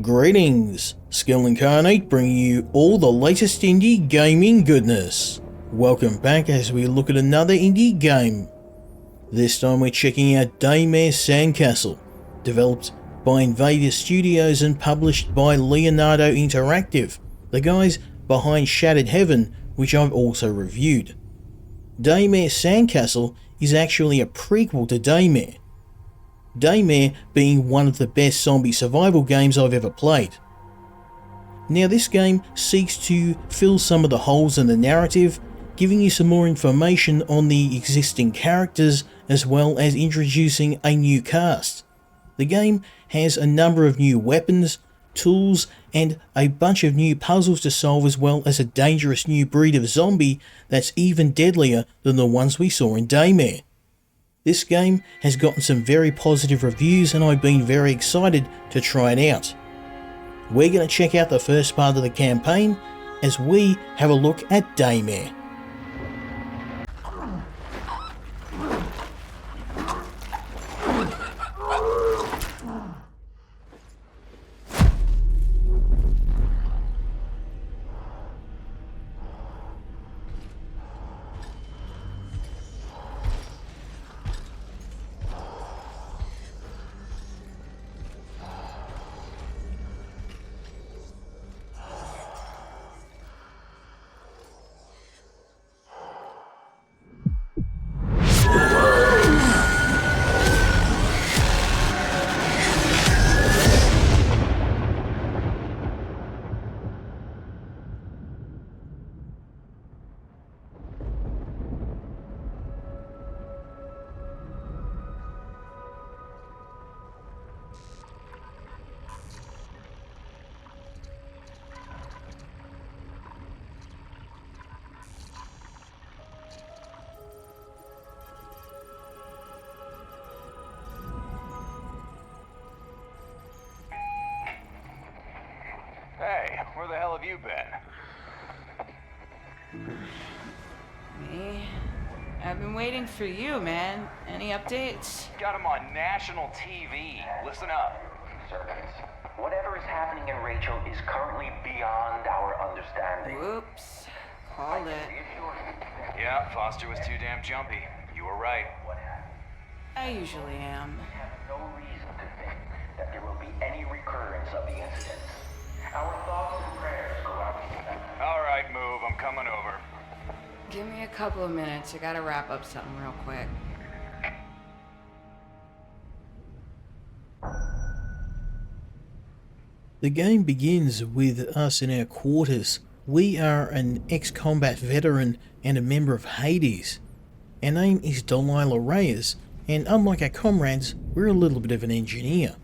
Greetings! Skill Incarnate bringing you all the latest indie gaming goodness. Welcome back as we look at another indie game. This time we're checking out Daymare Sandcastle, developed by Invader Studios and published by Leonardo Interactive, the guys behind Shattered Heaven, which I've also reviewed. Daymare Sandcastle is actually a prequel to Daymare. Daymare being one of the best zombie survival games I've ever played. Now this game seeks to fill some of the holes in the narrative, giving you some more information on the existing characters as well as introducing a new cast. The game has a number of new weapons, tools and a bunch of new puzzles to solve, as well as a dangerous new breed of zombie that's even deadlier than the ones we saw in Daymare. This game has gotten some very positive reviews and I've been very excited to try it out. We're going to check out the first part of the campaign as we have a look at Daymare. Hey, where the hell have you been? Me? I've been waiting for you, man. Any updates? Got him on national TV. Listen up. Servants, whatever is happening in Rachel is currently beyond our understanding. Whoops. Called it. Yeah, Foster was too damn jumpy. You were right. What happened? I usually am. We have no reason to think that there will be any recurrence of the incident. Our thoughts and prayers go out to them. All right, move. I'm coming over. Give me a couple of minutes. I gotta wrap up something real quick. The game begins with us in our quarters. We are an ex-combat veteran and a member of Hades. Our name is Dalila Reyes, and unlike our comrades, we're a little bit of an engineer.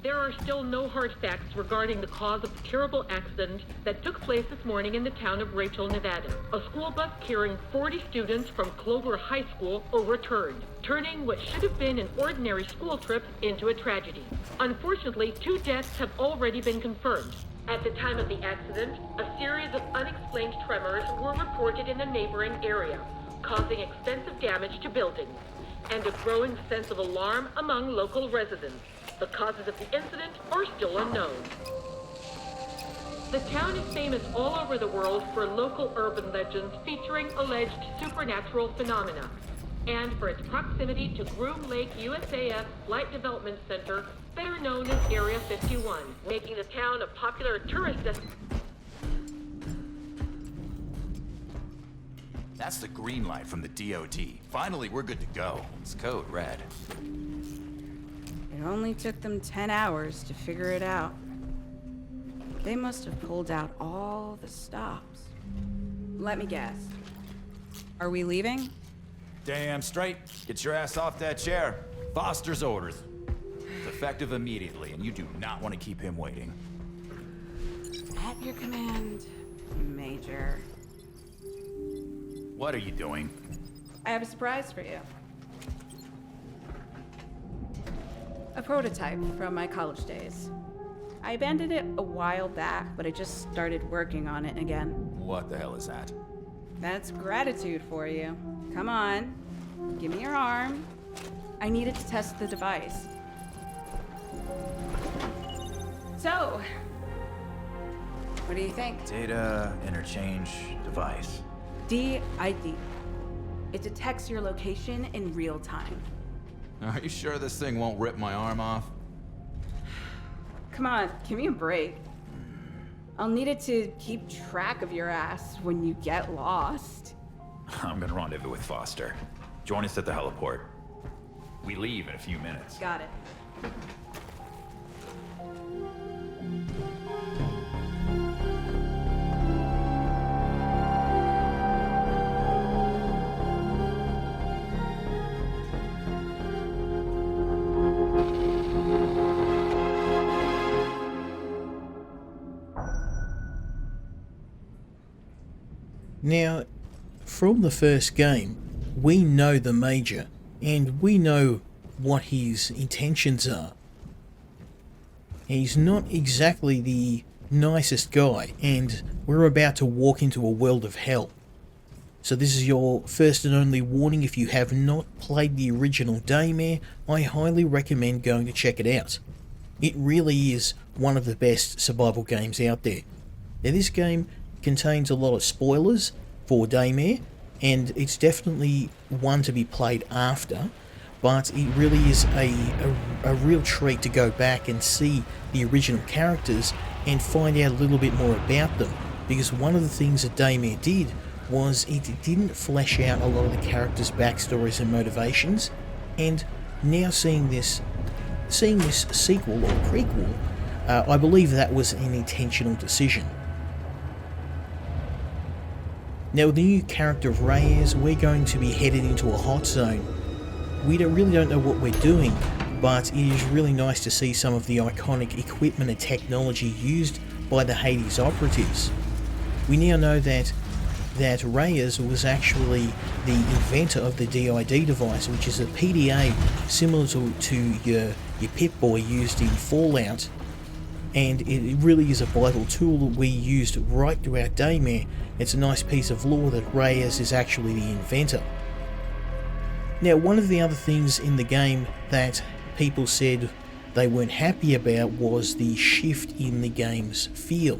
There are still no hard facts regarding the cause of the terrible accident that took place this morning in the town of Rachel, Nevada. A school bus carrying 40 students from Clover High School overturned, turning what should have been an ordinary school trip into a tragedy. Unfortunately, 2 deaths have already been confirmed. At the time of the accident, a series of unexplained tremors were reported in the neighboring area, causing extensive damage to buildings, and a growing sense of alarm among local residents. The causes of the incident are still unknown. The town is famous all over the world for local urban legends featuring alleged supernatural phenomena, and for its proximity to Groom Lake USAF Flight Development Center, better known as Area 51, making the town a popular tourist destination. That's the green light from the DOD. Finally, we're good to go. It's code red. It only took them 10 hours to figure it out. They must have pulled out all the stops. Let me guess. Are we leaving? Damn straight. Get your ass off that chair. Foster's orders. It's effective immediately, and you do not want to keep him waiting. At your command, Major. What are you doing? I have a surprise for you. A prototype from my college days. I abandoned it a while back, but I just started working on it again. What the hell is that? That's gratitude for you. Come on, give me your arm. I needed to test the device. So, what do you think? Data interchange device. DID. It detects your location in real time. Are you sure this thing won't rip my arm off? Come on, give me a break. I'll need it to keep track of your ass when you get lost. I'm gonna rendezvous with Foster. Join us at the heliport. We leave in a few minutes. Got it. Now, from the first game, we know the Major, and we know what his intentions are. He's not exactly the nicest guy, and we're about to walk into a world of hell. So this is your first and only warning. If you have not played the original Daymare, I highly recommend going to check it out. It really is one of the best survival games out there. Now this game contains a lot of spoilers for Daymare, and it's definitely one to be played after, but it really is a real treat to go back and see the original characters and find out a little bit more about them, because one of the things that Daymare did was it didn't flesh out a lot of the characters' backstories and motivations, and now seeing this sequel or prequel, I believe that was an intentional decision. Now with the new character of Reyes, we're going to be headed into a hot zone. We really don't know what we're doing, but it is really nice to see some of the iconic equipment and technology used by the Hades operatives. We now know that Reyes was actually the inventor of the DID device, which is a PDA similar to your Pip-Boy used in Fallout, and it really is a vital tool that we used right throughout Daymare. It's a nice piece of lore that Reyes is actually the inventor. Now, one of the other things in the game that people said they weren't happy about was the shift in the game's feel.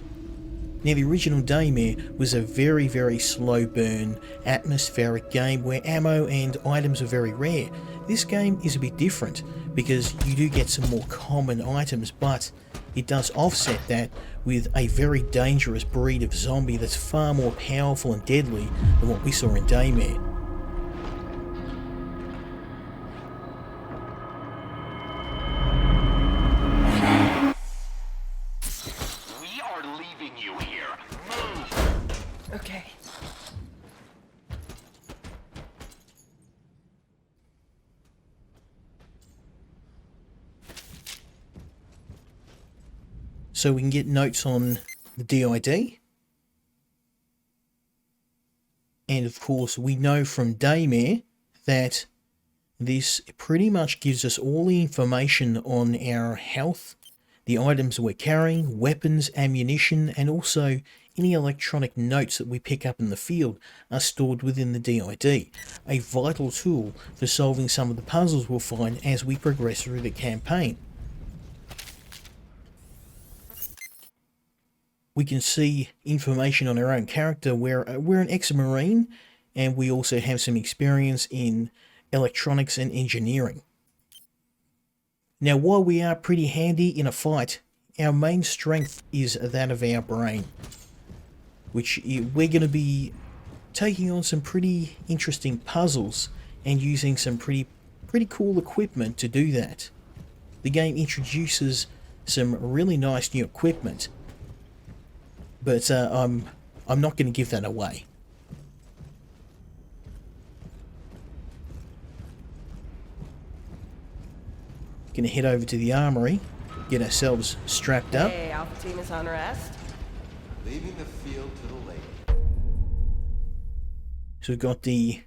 Now, the original Daymare was a very, very slow burn, atmospheric game where ammo and items are very rare. This game is a bit different because you do get some more common items, but it does offset that with a very dangerous breed of zombie that's far more powerful and deadly than what we saw in Daymare. We are leaving you here. Move! Okay. So we can get notes on the DID. And of course, we know from Daymare that this pretty much gives us all the information on our health, the items we're carrying, weapons, ammunition, and also any electronic notes that we pick up in the field are stored within the DID, a vital tool for solving some of the puzzles we'll find as we progress through the campaign. We can see information on our own character. We're an ex-Marine, and we also have some experience in electronics and engineering. Now, while we are pretty handy in a fight, our main strength is that of our brain, which we're going to be taking on some pretty interesting puzzles and using some pretty cool equipment to do that. The game introduces some really nice new equipment, but I'm not going to give that away. Going to head over to the armory, get ourselves strapped up. Hey, Alpha Team is on rest. Leaving the field to the lake. So we've got the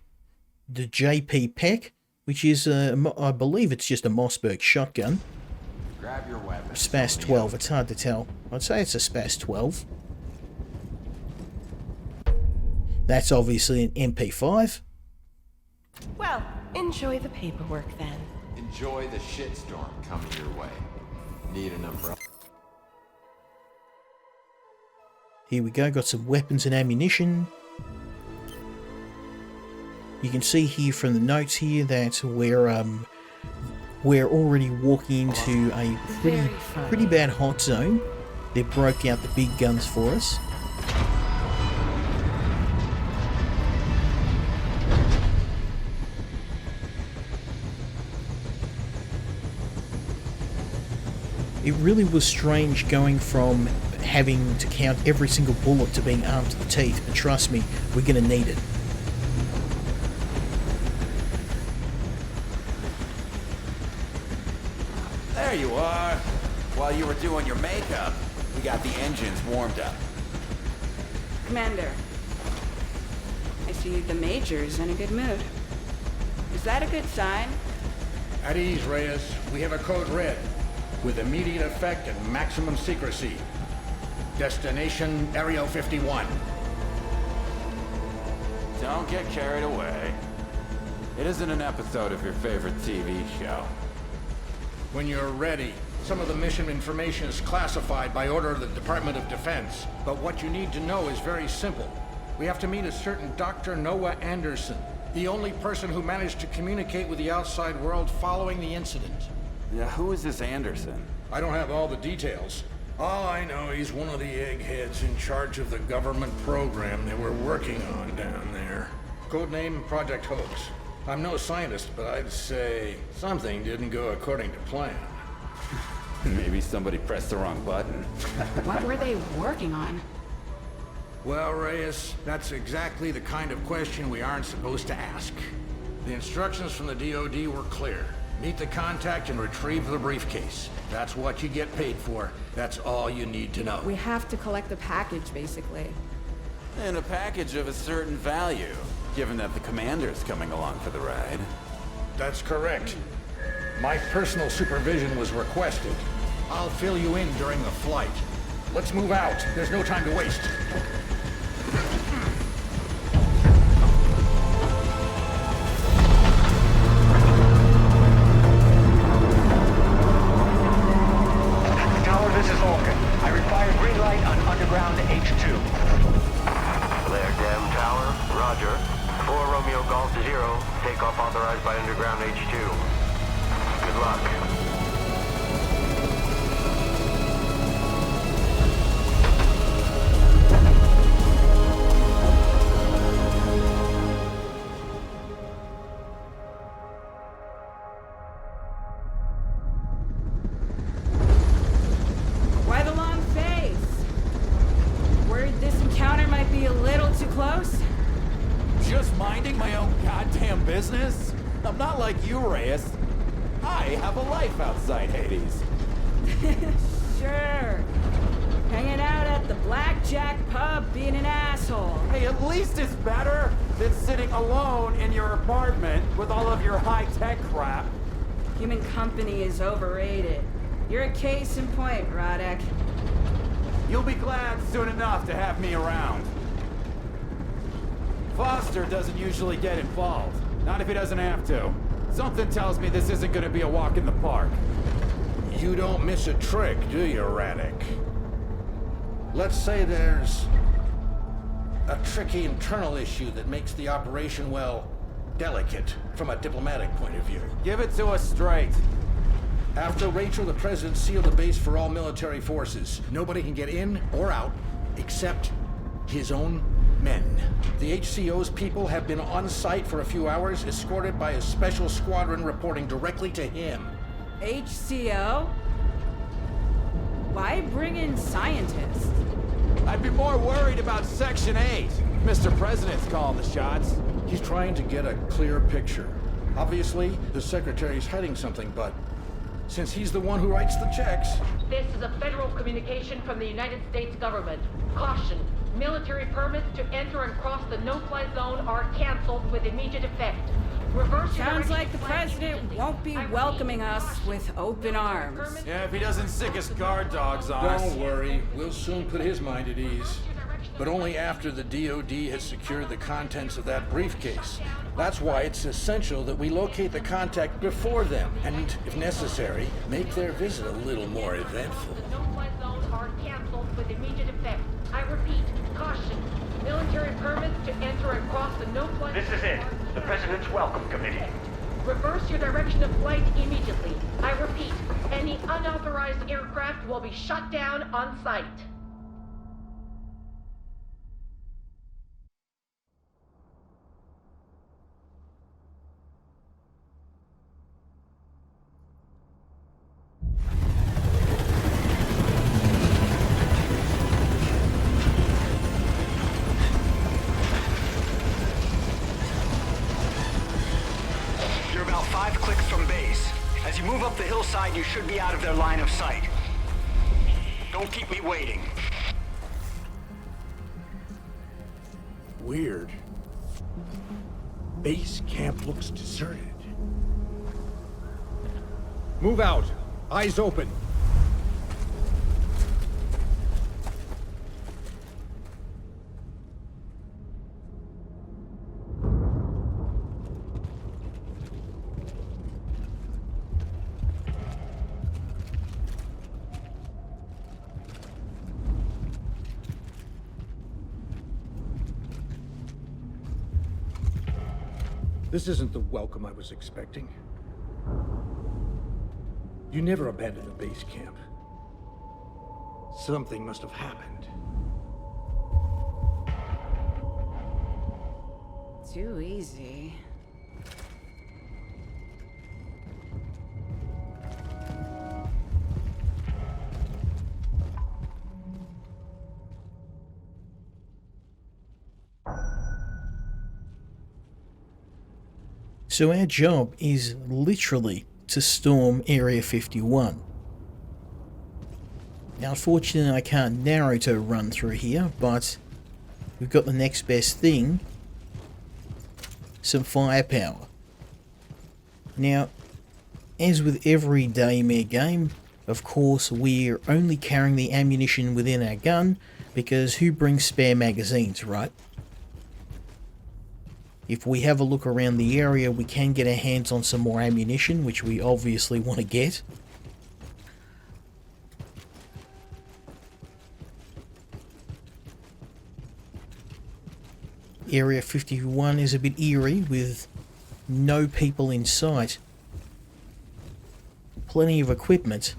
JP Peck, which is, I believe it's just a Mossberg shotgun. Grab your weapon. Spas 12, it's hard to tell. I'd say it's a Spas 12. That's obviously an MP5. Well, enjoy the paperwork then. Enjoy the shitstorm coming your way. Need an umbrella? Here we go, got some weapons and ammunition. You can see here from the notes here that we're already walking into a pretty bad hot zone. They broke out the big guns for us. It really was strange going from having to count every single bullet to being armed to the teeth, but trust me, we're going to need it. There you are. While you were doing your makeup, we got the engines warmed up. Commander, I see the Major's in a good mood. Is that a good sign? At ease, Reyes. We have a code red, with immediate effect and maximum secrecy. Destination Area 51. Don't get carried away. It isn't an episode of your favorite TV show. When you're ready. Some of the mission information is classified by order of the Department of Defense. But what you need to know is very simple. We have to meet a certain Dr. Noah Anderson, the only person who managed to communicate with the outside world following the incident. Yeah, who is this Anderson? I don't have all the details. All I know, he's one of the eggheads in charge of the government program they were working on down there. Codename Project Hoax. I'm no scientist, but I'd say something didn't go according to plan. Maybe somebody pressed the wrong button. What were they working on? Well, Reyes, that's exactly the kind of question we aren't supposed to ask. The instructions from the DoD were clear. Meet the contact and retrieve the briefcase. That's what you get paid for. That's all you need to know. We have to collect the package, basically. And a package of a certain value, given that the commander's coming along for the ride. That's correct. My personal supervision was requested. I'll fill you in during the flight. Let's move out. There's no time to waste. Tower, this is Vulcan. I require green light on underground H2. Blair Dam Tower, roger. 4 Romeo Golf 0. Takeoff authorized by underground H2. Good luck. Why the long face? Worried this encounter might be a little too close? Just minding my own goddamn business? I'm not like you, Reyes. I have a life outside Hades. Sure. Hanging out at the Blackjack Pub being an asshole. Hey, at least it's better than sitting alone in your apartment with all of your high-tech crap. Human company is overrated. You're a case in point, Rodek. You'll be glad soon enough to have me around. Foster doesn't usually get involved. Not if he doesn't have to. Something tells me this isn't gonna be a walk in the park. You don't miss a trick, do you, Radek? Let's say there's a tricky internal issue that makes the operation, well, delicate from a diplomatic point of view. Give it to us straight. After Rachel, the president sealed the base for all military forces. Nobody can get in or out except his own men. The HCO's people have been on site for a few hours, escorted by a special squadron reporting directly to him. HCO? Why bring in scientists? I'd be more worried about Section 8. Mr. President's calling the shots. He's trying to get a clear picture. Obviously, the secretary's hiding something, but since he's the one who writes the checks... This is a federal communication from the United States government. Caution. Military permits to enter and cross the no-fly zone are canceled with immediate effect. Reverse Sounds direction like the flight president immediately. won't be I repeat, welcoming us caution. with open Military arms. permits- Yeah, if he doesn't sick his guard dogs on us. Don't worry, we'll soon put his mind at ease. But only after the DoD has secured the contents of that briefcase. That's why it's essential that we locate the contact before them, and, if necessary, make their visit a little more eventful. No-fly zone are canceled with immediate effect. I repeat, caution. Military permits to enter and cross the no-fly... This is it. The President's Welcome Committee. Reverse your direction of flight immediately. I repeat, any unauthorized aircraft will be shot down on sight. You're about 5 clicks from base. As you move up the hillside, you should be out of their line of sight. Don't keep me waiting. Weird. Base camp looks deserted. Move out. Eyes open. This isn't the welcome I was expecting. You never abandoned the base camp. Something must have happened. Too easy. So our job is literally to storm Area 51. Now unfortunately I can't Naruto run through here, but we've got the next best thing, some firepower. Now, as with every Daymare game, of course we're only carrying the ammunition within our gun, because who brings spare magazines, right? If we have a look around the area, we can get our hands on some more ammunition, which we obviously want to get. Area 51 is a bit eerie with no people in sight. Plenty of equipment,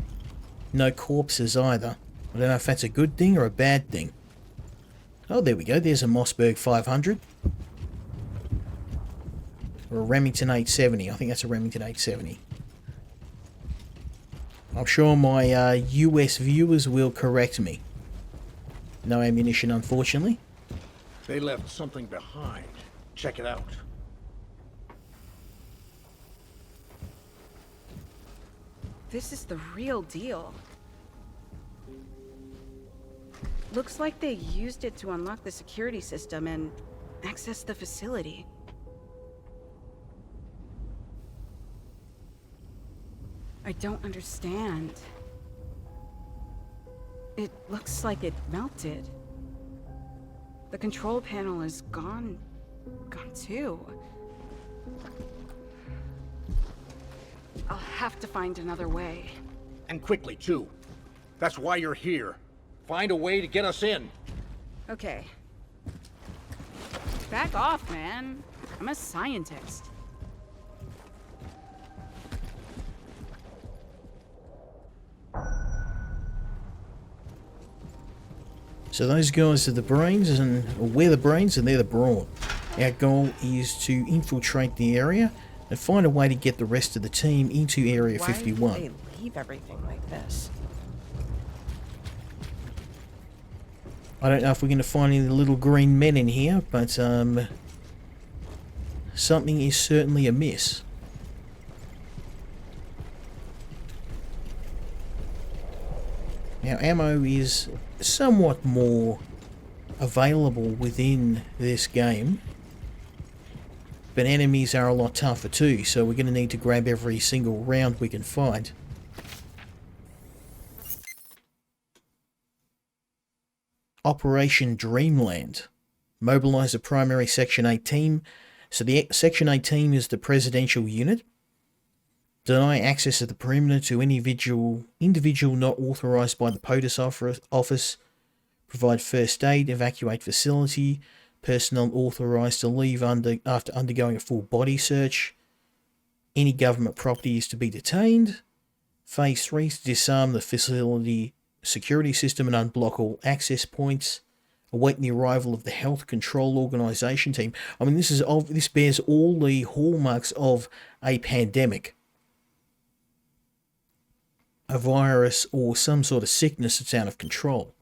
no corpses either. I don't know if that's a good thing or a bad thing. Oh, there we go, there's a Mossberg 500. Or a Remington 870. I think that's a Remington 870. I'm sure my US viewers will correct me. No ammunition, unfortunately. They left something behind. Check it out. This is the real deal. Looks like they used it to unlock the security system and access the facility. I don't understand. It looks like it melted. The control panel is gone too. I'll have to find another way. And quickly, too. That's why you're here. Find a way to get us in. Okay. Back off, man. I'm a scientist. So those guys are the brains, and we're the brains and they're the brawn. Our goal is to infiltrate the area and find a way to get the rest of the team into Area 51. Why did they leave everything like this? I don't know if we're going to find any little green men in here, but something is certainly amiss. Now, ammo is somewhat more available within this game, but enemies are a lot tougher too, so we're going to need to grab every single round we can find. Operation Dreamland. Mobilize a primary Section 8 team. So the Section 8 team is the presidential unit. Deny access at the perimeter to any individual not authorized by the POTUS office. Provide first aid. Evacuate facility. Personnel authorized to leave after undergoing a full body search. Any government property is to be detained. Phase 3 is to disarm the facility security system and unblock all access points. Awaiting the arrival of the Health Control Organisation team. I mean, this bears all the hallmarks of a pandemic. A virus or some sort of sickness that's out of control.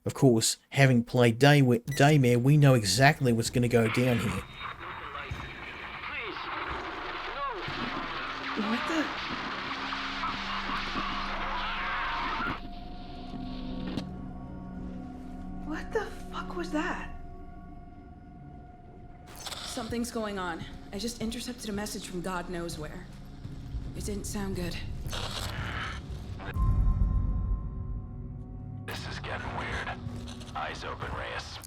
Of course, having played Daymare, we know exactly what's going to go down here. What the? What the fuck was that? Something's going on. I just intercepted a message from God knows where. It didn't sound good. This is getting weird. Eyes open, Reyes.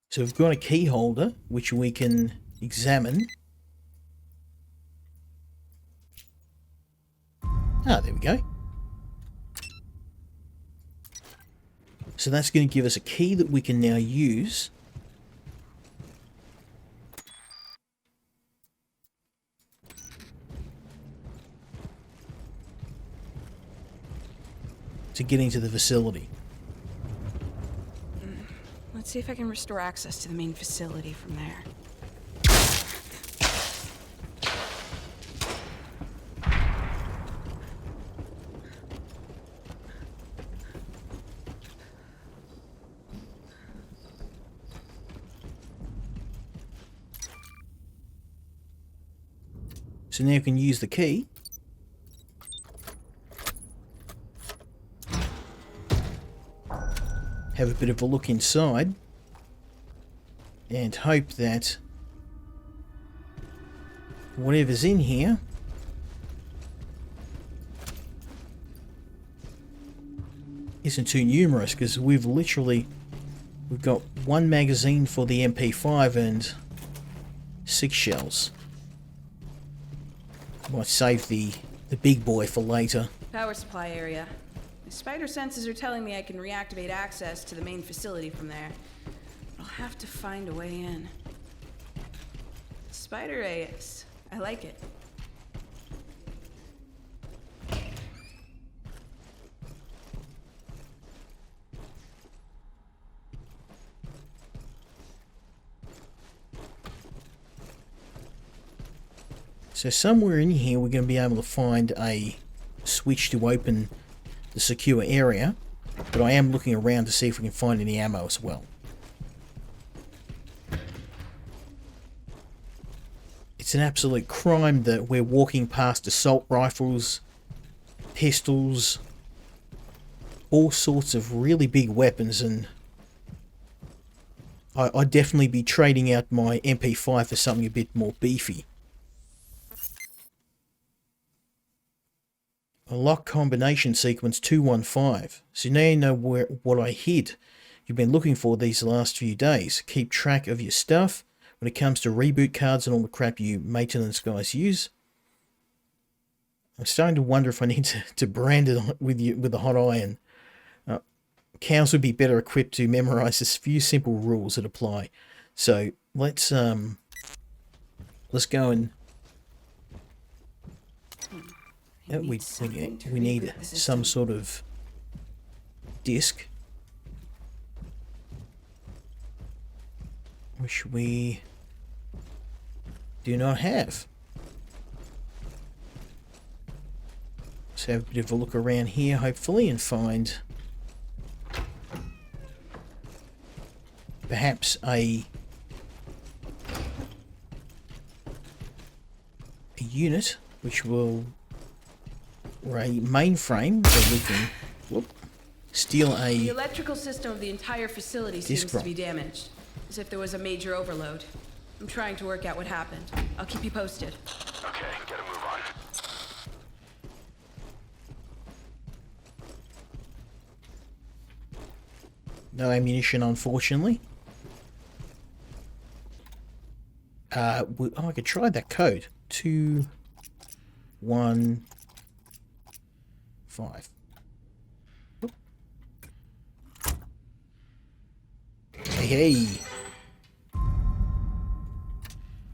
So we've got a key holder, which we can examine. Ah, there we go. So that's going to give us a key that we can now use to get into the facility. Let's see if I can restore access to the main facility from there. So now you can use the key. Have a bit of a look inside. And hope that whatever's in here isn't too numerous, because we've got one magazine for the MP5 and 6 shells. Might save the big boy for later. Power supply area. My spider senses are telling me I can reactivate access to the main facility from there. I'll have to find a way in. Spider Reyes. I like it. So somewhere in here we're going to be able to find a switch to open the secure area, but I am looking around to see if we can find any ammo as well. It's an absolute crime that we're walking past assault rifles, pistols, all sorts of really big weapons, and I'd definitely be trading out my MP5 for something a bit more beefy. A lock combination sequence 215. So now you know what I hid. You've been looking for these last few days. Keep track of your stuff when it comes to reboot cards and all the crap you maintenance guys use. I'm starting to wonder if I need to brand it with a hot iron. Cows would be better equipped to memorize this few simple rules that apply. So let's go and we need some sort of disc, which we do not have. Let's have a bit of a look around here, hopefully, and find perhaps a unit which will, or a mainframe that we can steal a... The electrical system of the entire facility seems to be damaged, as if there was a major overload. I'm trying to work out what happened. I'll keep you posted. Okay, gotta move on. No ammunition, unfortunately. I could try that code. 215. Hey.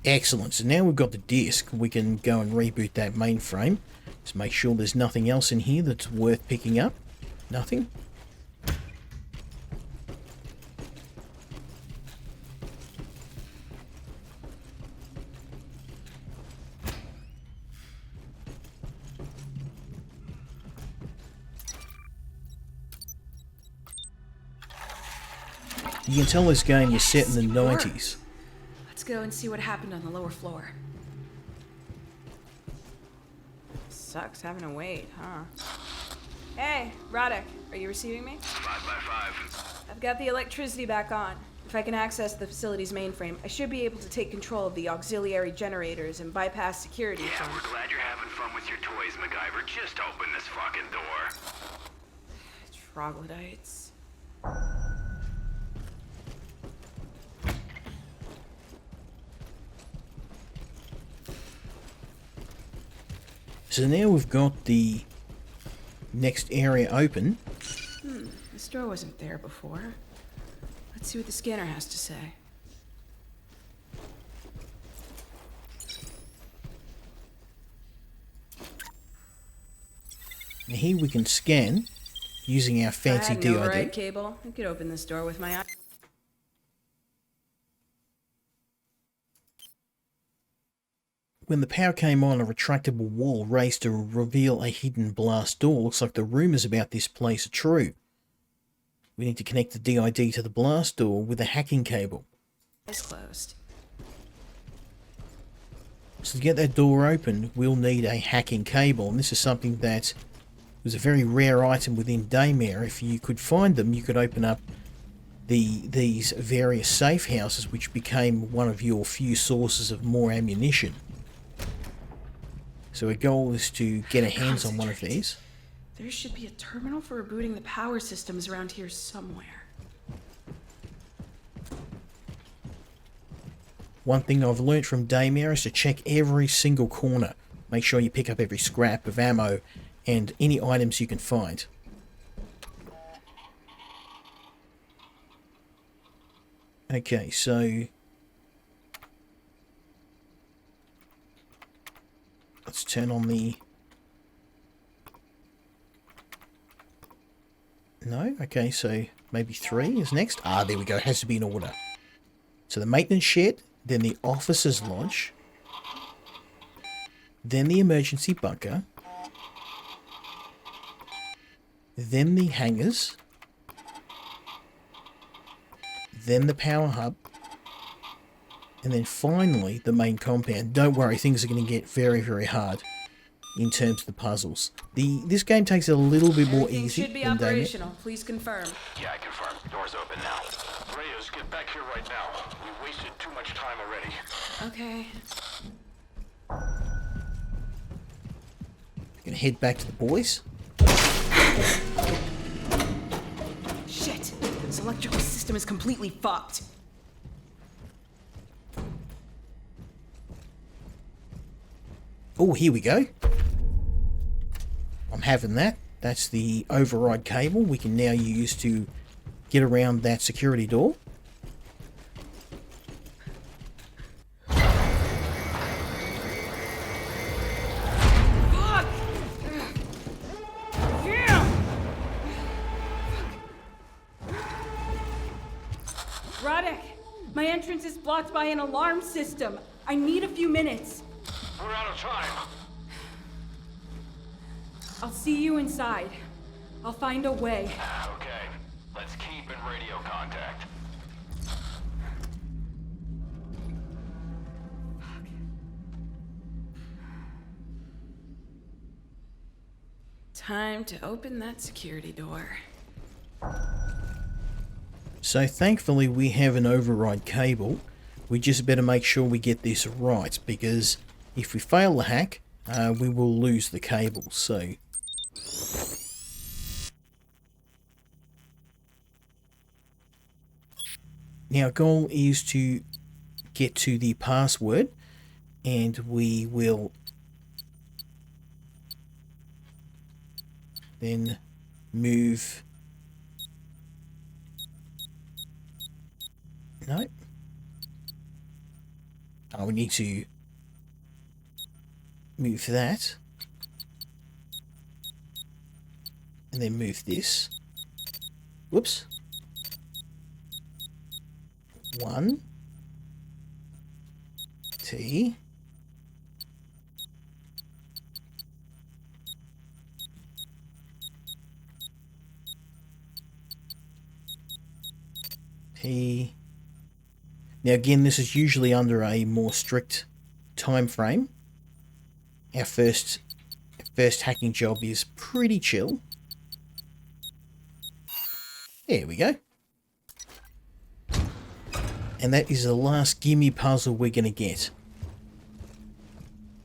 Excellent. So now we've got the disk, we can go and reboot that mainframe. Just make sure there's nothing else in here that's worth picking up. Nothing. You can tell this game was set in the 90s. Let's go and see what happened on the lower floor. Sucks having to wait, huh? Hey, Roddick, are you receiving me? 5 by 5. I've got the electricity back on. If I can access the facility's mainframe, I should be able to take control of the auxiliary generators and bypass security. Yeah, we're glad you're having fun with your toys, MacGyver. Just open this fucking door. Troglodytes. So now we've got the next area open. This door wasn't there before. Let's see what the scanner has to say. Now here we can scan using our fancy I had an DID. override cable. I could open this door with my eye. When the power came on, a retractable wall raised to reveal a hidden blast door. Looks like the rumours about this place are true. We need to connect the DID to the blast door with a hacking cable. Eyes closed. So to get that door open, we'll need a hacking cable, and this is something that was a very rare item within Daymare. If you could find them, you could open up these various safe houses, which became one of your few sources of more ammunition. So our goal is to get our hands on one of these. There should be a terminal for rebooting the power systems around here somewhere. One thing I've learnt from Daymare is to check every single corner. Make sure you pick up every scrap of ammo and any items you can find. Okay, so let's turn on the... No? Okay, so maybe 3 is next. Ah, there we go. It has to be in order. So the maintenance shed, then the officer's lodge, then the emergency bunker, then the hangars, then the power hub, and then finally the main compound. Don't worry, things are going to get very, very hard in terms of the puzzles. This game takes it a little bit more Everything easy should be than Daymare. operational. Please confirm. Yeah, I confirm. Door's open now. Reyes, get back here right now. We wasted too much time already. Okay. Gonna head back to the boys. Shit! This electrical system is completely fucked. Oh, here we go. I'm having that. That's the override cable we can now use to get around that security door. Fuck! Damn! Roddick, my entrance is blocked by an alarm system. I need a few minutes. We're out of time. I'll see you inside. I'll find a way. Okay, let's keep in radio contact. Time to open that security door. So thankfully we have an override cable. We just better make sure we get this right, because if we fail the hack, we will lose the cable. So now our goal is to get to the password, and we will then move. No. Oh, we need to move that. And then move this. Whoops. 1 T. T. Now again, this is usually under a more strict time frame. Our first hacking job is pretty chill. There we go. And that is the last gimme puzzle we're going to get.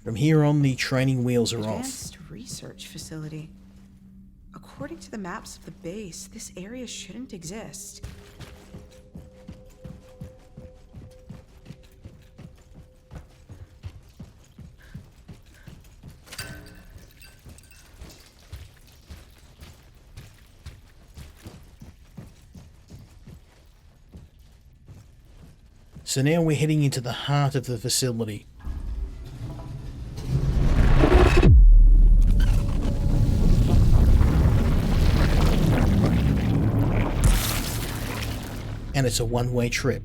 From here on, the training wheels are off. Advanced research facility. According to the maps of the base, this area shouldn't exist. So now we're heading into the heart of the facility. And it's a one-way trip.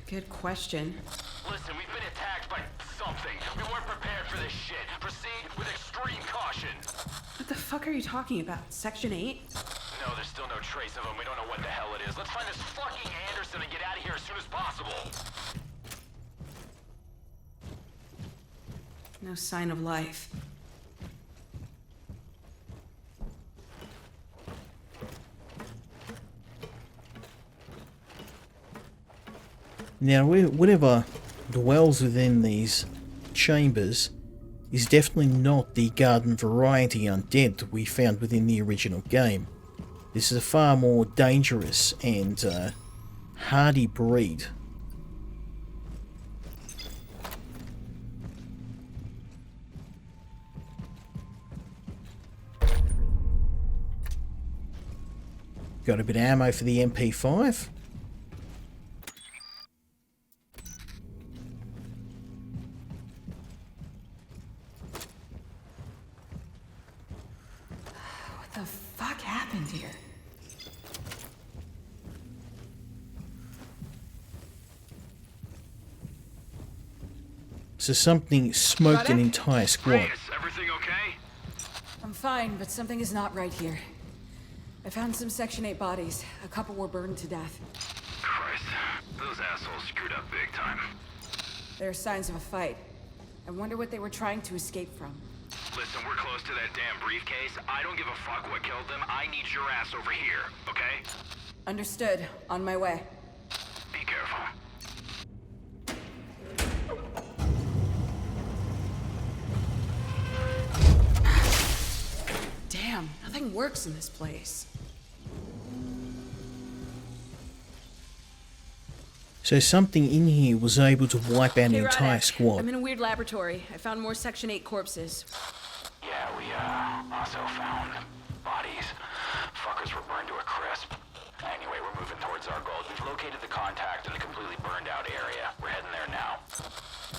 Good question. Listen, we've been attacked by something. We weren't prepared for this shit. Proceed with extreme caution. What the fuck are you talking about? Section 8? No, there's still no trace of him. We don't know what the hell it is. Let's find this fucking Anderson and get out of here as soon as possible. No sign of life. Now, whatever dwells within these chambers is definitely not the garden variety undead that we found within the original game. This is a far more dangerous and hardy breed. Got a bit of ammo for the MP5. What the fuck happened here? So something smoked an entire squad. Reyes, everything okay? I'm fine, but something is not right here. I found some Section 8 bodies. A couple were burned to death. Christ, those assholes screwed up big time. There are signs of a fight. I wonder what they were trying to escape from. Listen, we're close to that damn briefcase. I don't give a fuck what killed them. I need your ass over here, okay? Understood. On my way. Be careful. Damn, nothing works in this place. So something in here was able to wipe out an Hey, entire Radek, squad. I'm in a weird laboratory. I found more Section 8 corpses. Yeah, we also found bodies. Fuckers were burned to a crisp. Anyway, we're moving towards our goal. We've located the contact in a completely burned out area. We're heading there now.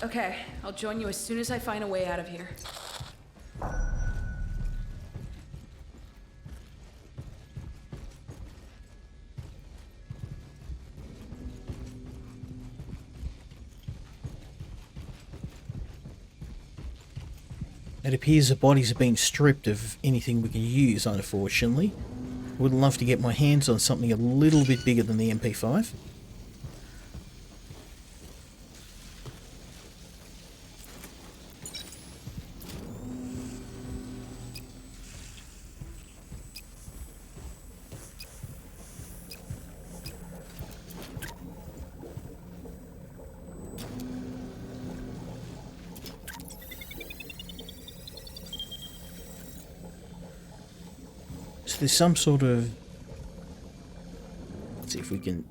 Okay, I'll join you as soon as I find a way out of here. It appears the bodies have been stripped of anything we can use, unfortunately. Would love to get my hands on something a little bit bigger than the MP5. So there's some sort of... Let's see if we can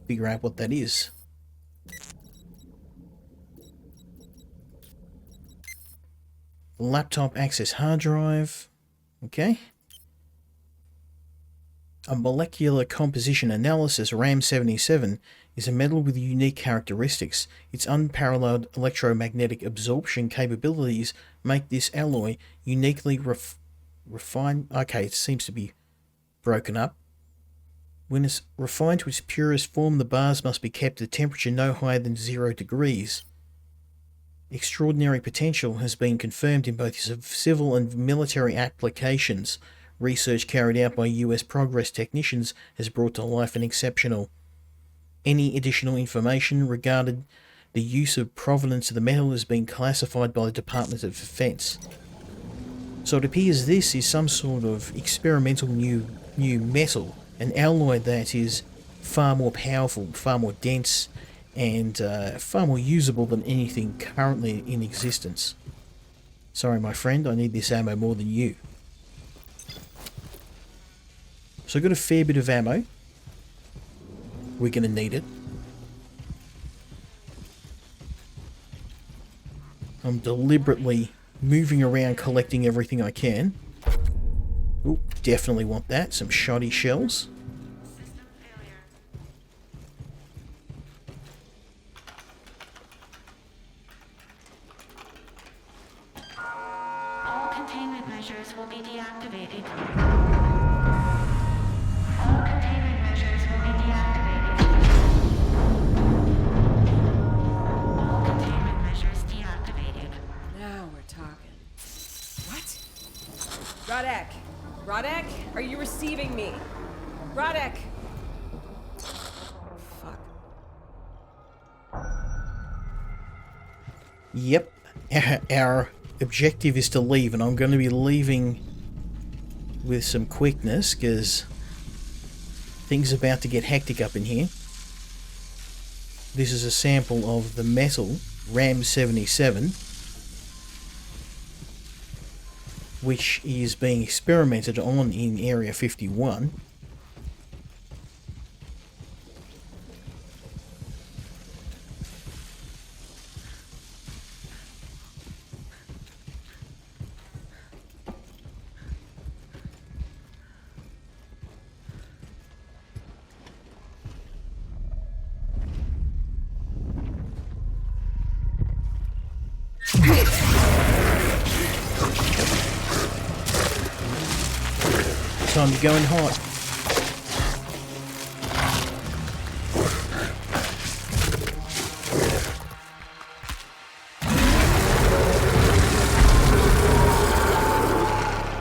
figure out what that is. Laptop access hard drive. Okay. A molecular composition analysis RAM-77 is a metal with unique characteristics. Its unparalleled electromagnetic absorption capabilities make this alloy uniquely refined. Okay, it seems to be broken up. When it's refined to its purest form, the bars must be kept at a temperature no higher than 0 degrees. Extraordinary potential has been confirmed in both civil and military applications. Research carried out by US Progress technicians has brought to life an exceptional. Any additional information regarding the use of provenance of the metal has been classified by the Department of Defense. So it appears this is some sort of experimental new metal, an alloy that is far more powerful, far more dense, and far more usable than anything currently in existence. Sorry, my friend, I need this ammo more than you. So I've got a fair bit of ammo. We're going to need it. I'm deliberately moving around collecting everything I can. Ooh, definitely want that. Some shoddy shells. All containment measures will be deactivated. Rodek, are you receiving me? Rodek! Fuck. Yep, our objective is to leave, and I'm going to be leaving with some quickness, because things are about to get hectic up in here. This is a sample of the metal RAM-77, which is being experimented on in Area 51. Time to go in hot.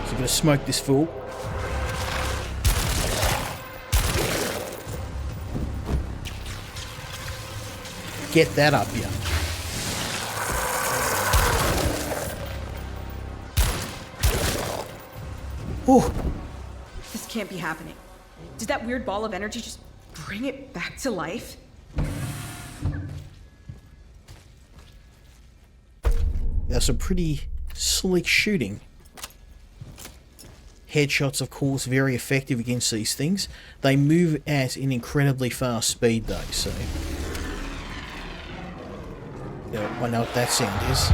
So I'm gonna smoke this fool. Get that up here. Oh. This can't be happening. Did that weird ball of energy just bring it back to life? That's a pretty slick shooting. Headshots, of course, very effective against these things. They move at an incredibly fast speed, though, so... Yeah, I know what that sound is.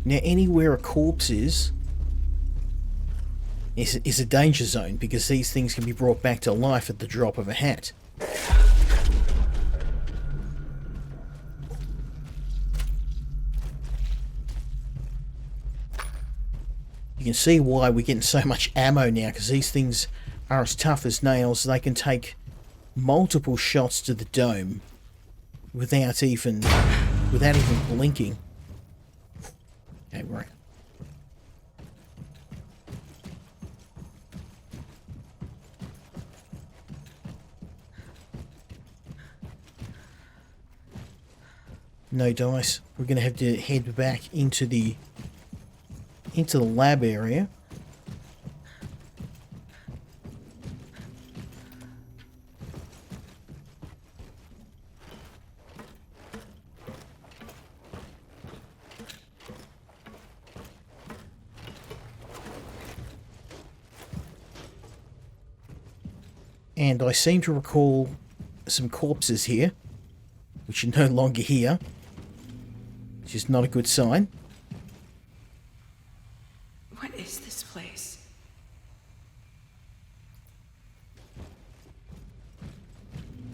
Now, anywhere a corpse is a danger zone, because these things can be brought back to life at the drop of a hat. You can see why we're getting so much ammo now, because these things are as tough as nails. They can take multiple shots to the dome without even blinking. Okay, right. No dice. We're going to have to head back into the lab area. And I seem to recall some corpses here, which are no longer here, which is not a good sign. What is this place?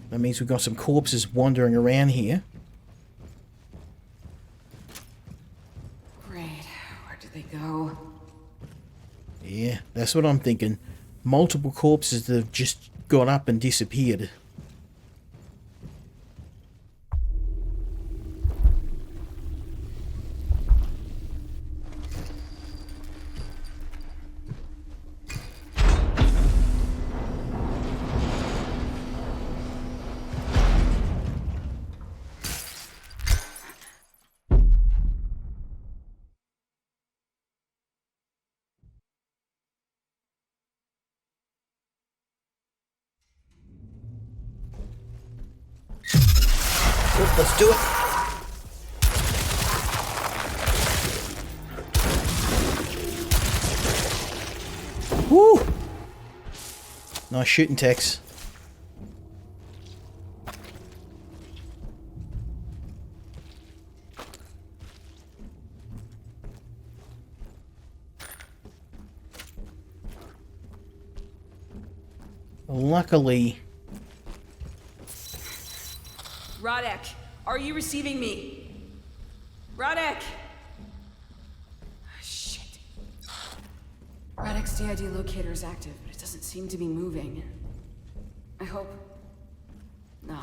That means we've got some corpses wandering around here. Great. Where did they go? Yeah, that's what I'm thinking. Multiple corpses that have just got up and disappeared. Let's do it. Woo! Nice shooting, Tex. Luckily... Radek, are you receiving me? Radek! Shit. Radek's DID locator is active, but it doesn't seem to be moving. I hope... No.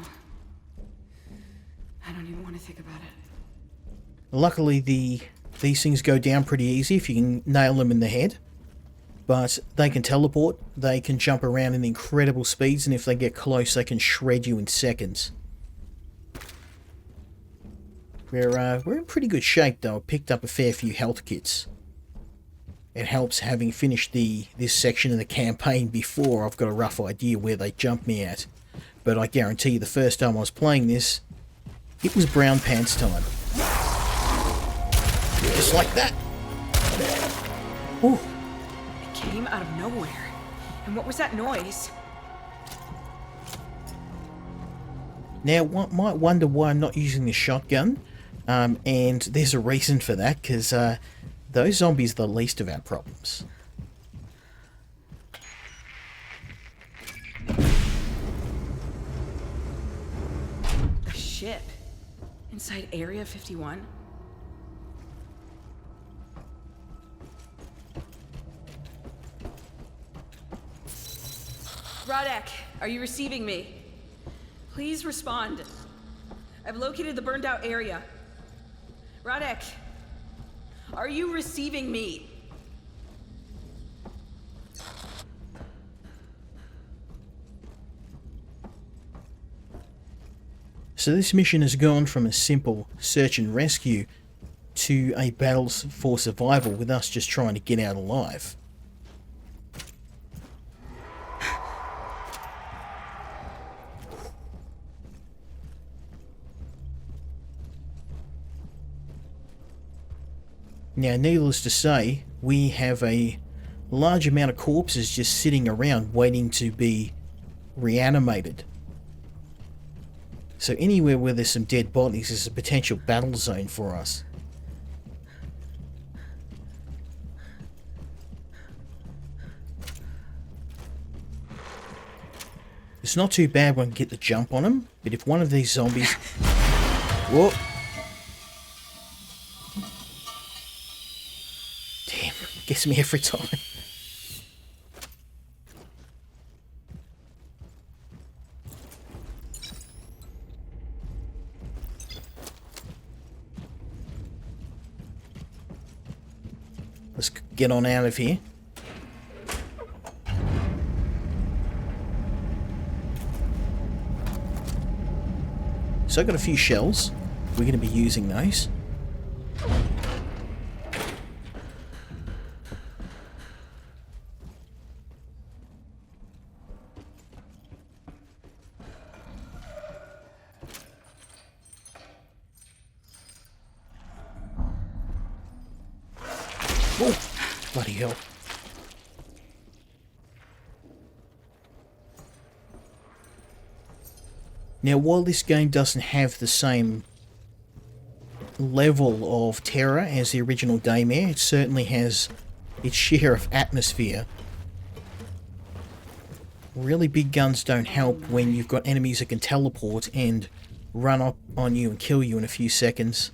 I don't even want to think about it. Luckily, these things go down pretty easy if you can nail them in the head. But they can teleport, they can jump around in incredible speeds, and if they get close, they can shred you in seconds. We're in pretty good shape though. I picked up a fair few health kits. It helps having finished this section of the campaign before. I've got a rough idea where they jumped me at. But I guarantee you the first time I was playing this, it was brown pants time. Just like that. Ooh. It came out of nowhere. And what was that noise? Now, one might wonder why I'm not using the shotgun. And there's a reason for that, because those zombies are the least of our problems. A ship? Inside Area 51? Radek, are you receiving me? Please respond. I've located the burned out area. Radek, are you receiving me? So this mission has gone from a simple search and rescue to a battle for survival with us just trying to get out alive. Now, needless to say, we have a large amount of corpses just sitting around waiting to be reanimated. So anywhere where there's some dead bodies is a potential battle zone for us. It's not too bad when we get the jump on them, but if one of these zombies... Whoa! Damn, gets me every time. Let's get on out of here. So I've got a few shells. We're going to be using those. Oh, bloody hell. Now, while this game doesn't have the same level of terror as the original Daymare, it certainly has its share of atmosphere. Really big guns don't help when you've got enemies that can teleport and run up on you and kill you in a few seconds.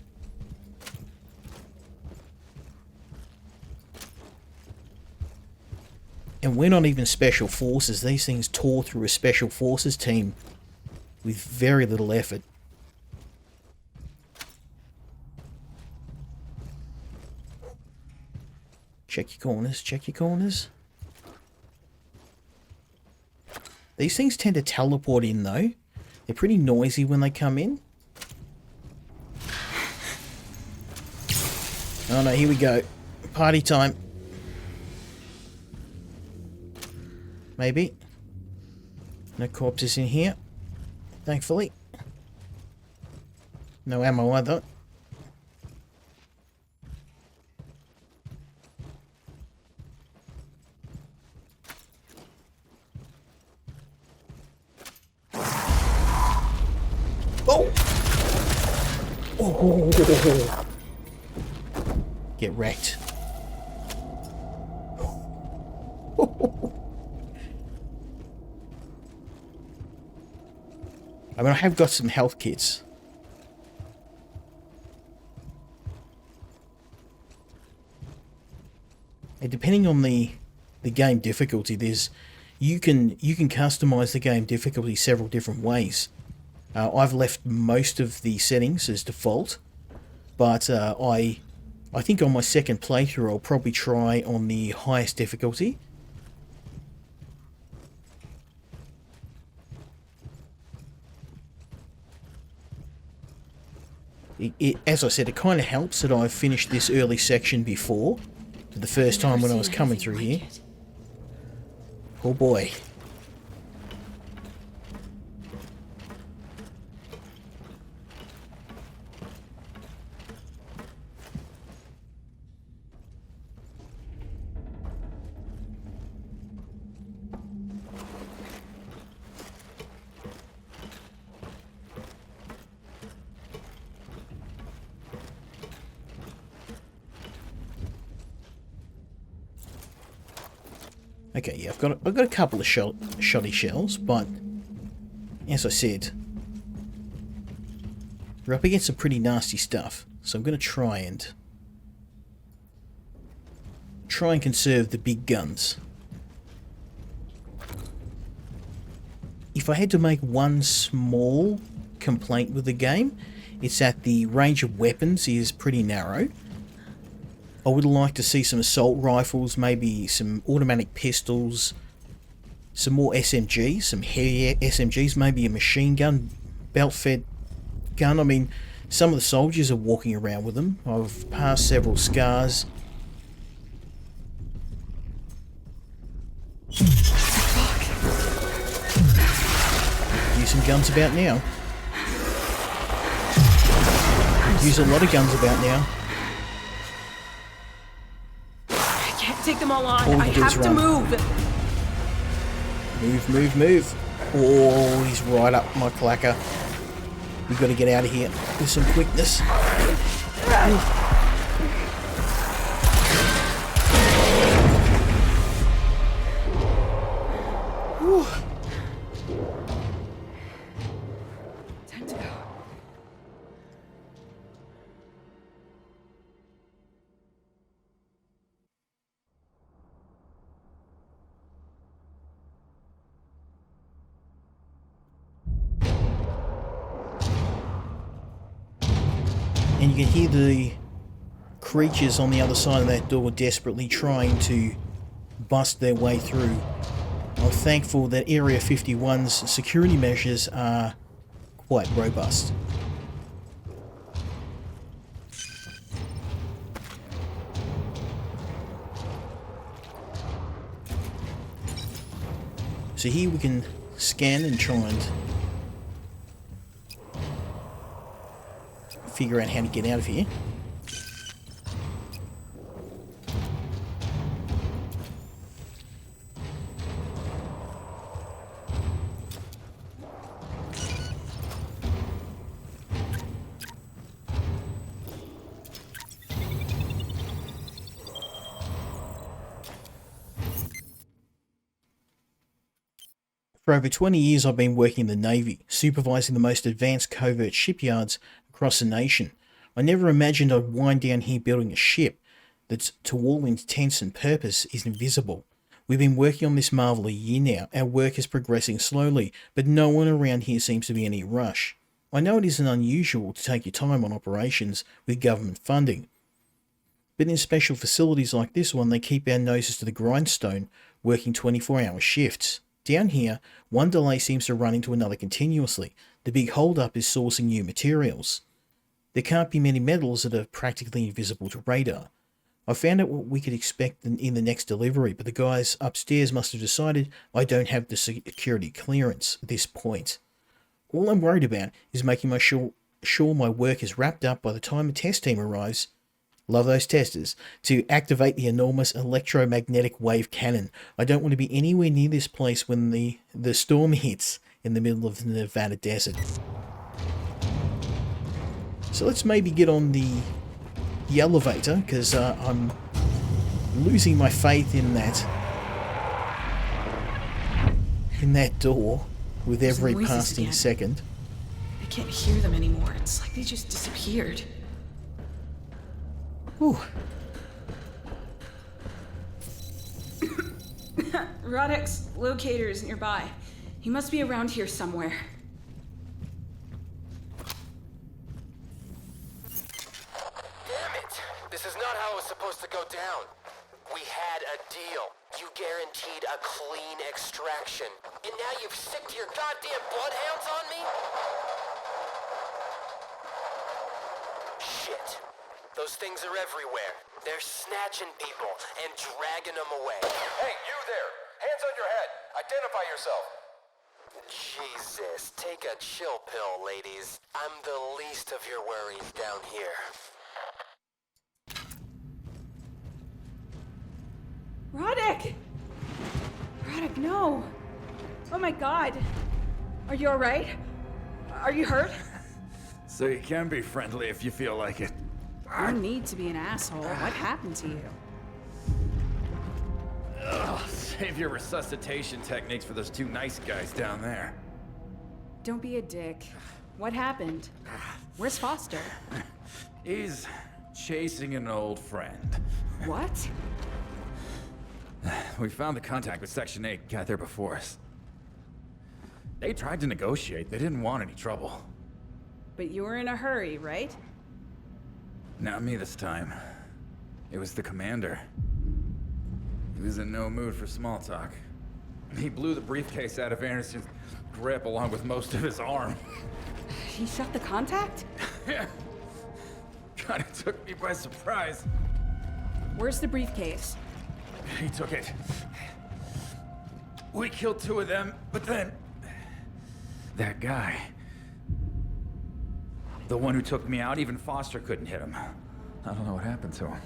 And we're not even special forces. These things tore through a special forces team with very little effort. Check your corners, check your corners. These things tend to teleport in though. They're pretty noisy when they come in. Oh no, here we go. Party time. Maybe. No corpses in here. Thankfully. No ammo either. Oh! Oh! Get wrecked. I mean, I have got some health kits. And depending on the game difficulty, you can customize the game difficulty several different ways. I've left most of the settings as default, but I think on my second playthrough I'll probably try on the highest difficulty. As I said, it kind of helps that I've finished this early section before, for the first time when I was coming through here. Oh boy. Okay, yeah, I've got a couple of shoddy shells, but as I said, we're up against some pretty nasty stuff. So I'm going to try and conserve the big guns. If I had to make one small complaint with the game, it's that the range of weapons is pretty narrow. I would like to see some assault rifles, maybe some automatic pistols, some more SMGs, some heavier SMGs, maybe a machine gun, belt-fed gun. I mean, some of the soldiers are walking around with them. I've passed several scars. Use some guns about now. Use a lot of guns about now. Take them all on. All I have to move. Move. Oh, he's right up my clacker. We've got to get out of here with some quickness. Whew. Time to go. And you can hear the creatures on the other side of that door desperately trying to bust their way through. I'm thankful that Area 51's security measures are quite robust. So here we can scan and try and figure out how to get out of here. For over 20 years I've been working in the Navy, supervising the most advanced covert shipyards across the nation. I never imagined I'd wind down here building a ship that, to all intents and purpose, is invisible. We've been working on this marvel a year now. Our work is progressing slowly, but no one around here seems to be in any rush. I know it isn't unusual to take your time on operations with government funding, but in special facilities like this one, they keep our noses to the grindstone, working 24-hour shifts. Down here, one delay seems to run into another continuously. The big hold-up is sourcing new materials. There can't be many metals that are practically invisible to radar. I found out what we could expect in the next delivery, but the guys upstairs must have decided I don't have the security clearance at this point. All I'm worried about is making sure my work is wrapped up by the time the test team arrives. Love those testers. To activate the enormous electromagnetic wave cannon. I don't want to be anywhere near this place when the storm hits in the middle of the Nevada desert. So let's maybe get on the elevator, because I'm losing my faith in that door with every passing second. I can't hear them anymore. It's like they just disappeared. Whew. Rodek's locator is nearby. He must be around here somewhere. Damn it! This is not how it was supposed to go down. We had a deal. You guaranteed a clean extraction. And now you've sicked your goddamn bloodhounds on me? Shit. Those things are everywhere. They're snatching people and dragging them away. Hey, you there! Hands on your head! Identify yourself! Jesus, take a chill pill, ladies. I'm the least of your worries down here. Rodek! Rodek, no! Oh my god! Are you alright? Are you hurt? So you can be friendly if you feel like it. No need to be an asshole. What happened to you? Ugh, save your resuscitation techniques for those two nice guys down there. Don't be a dick. What happened? Where's Foster? He's chasing an old friend. What? We found the contact with Section 8 got there before us. They tried to negotiate. They didn't want any trouble. But you were in a hurry, right? Not me this time. It was the commander. He was in no mood for small talk. He blew the briefcase out of Anderson's grip along with most of his arm. He shot the contact? Yeah. Kinda took me by surprise. Where's the briefcase? He took it. We killed two of them, but then... that guy... the one who took me out, even Foster couldn't hit him. I don't know what happened to him.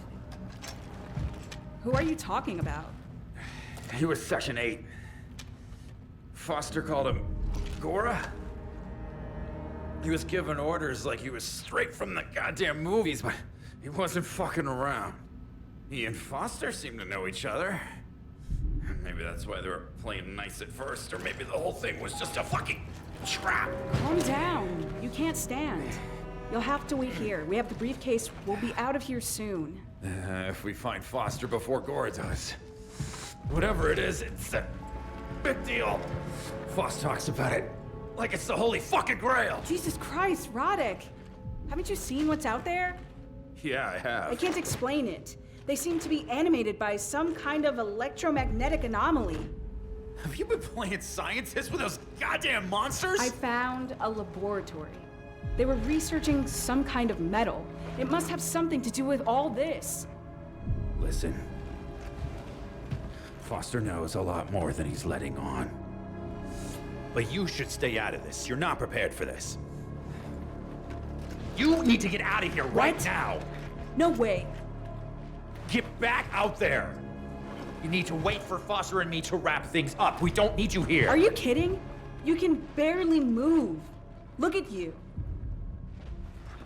Who are you talking about? He was Section 8. Foster called him Gora. He was giving orders like he was straight from the goddamn movies, but he wasn't fucking around. He and Foster seemed to know each other. Maybe that's why they were playing nice at first, or maybe the whole thing was just a fucking trap. Calm down. You can't stand. You'll have to wait here. We have the briefcase. We'll be out of here soon. If we find Foster before Gora does. Whatever it is, it's a big deal. Foss talks about it like it's the holy fucking grail. Jesus Christ, Rodek. Haven't you seen what's out there? Yeah, I have. I can't explain it. They seem to be animated by some kind of electromagnetic anomaly. Have you been playing scientist with those goddamn monsters? I found a laboratory. They were researching some kind of metal. It must have something to do with all this. Listen. Foster knows a lot more than he's letting on. But you should stay out of this. You're not prepared for this. You need to get out of here right now. No way. Get back out there. You need to wait for Foster and me to wrap things up. We don't need you here. Are you kidding? You can barely move. Look at you.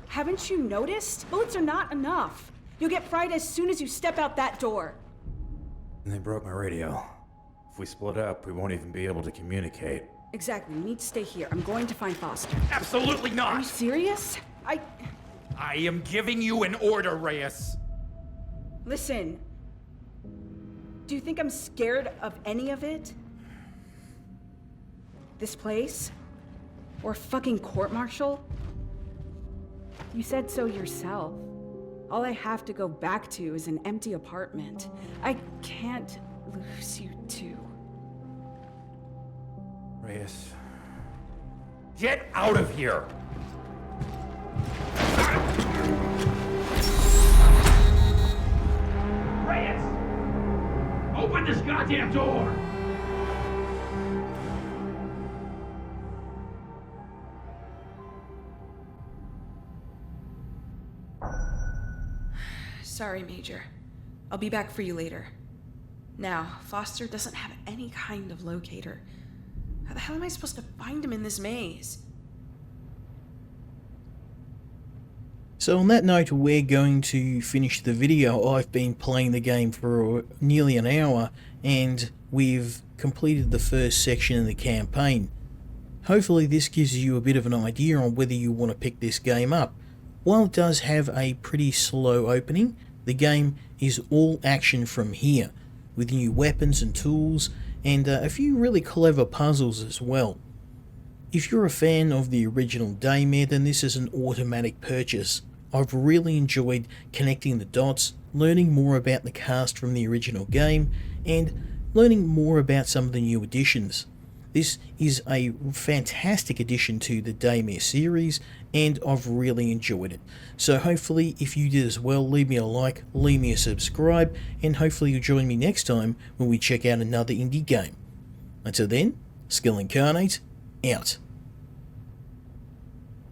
Haven't you noticed? Bullets are not enough. You'll get fried as soon as you step out that door. They broke my radio. If we split up, we won't even be able to communicate. Exactly. You need to stay here. I'm going to find Foster. Absolutely Are you not! serious? I am giving you an order, Reyes! Listen. Do you think I'm scared of any of it? This place? Or a fucking court-martial? You said so yourself. All I have to go back to is an empty apartment. I can't lose you too. Reyes. Get out of here! Reyes! Open this goddamn door! Sorry, Major. I'll be back for you later. Now, Foster doesn't have any kind of locator. How the hell am I supposed to find him in this maze? So on that note, we're going to finish the video. I've been playing the game for nearly an hour, and we've completed the first section of the campaign. Hopefully this gives you a bit of an idea on whether you want to pick this game up. While it does have a pretty slow opening, the game is all action from here, with new weapons and tools, and a few really clever puzzles as well. If you're a fan of the original Daymare, then this is an automatic purchase. I've really enjoyed connecting the dots, learning more about the cast from the original game, and learning more about some of the new additions. This is a fantastic addition to the Daymare series, and I've really enjoyed it. So hopefully, if you did as well, leave me a like, leave me a subscribe, and hopefully you'll join me next time when we check out another indie game. Until then, Skill Incarnate, out.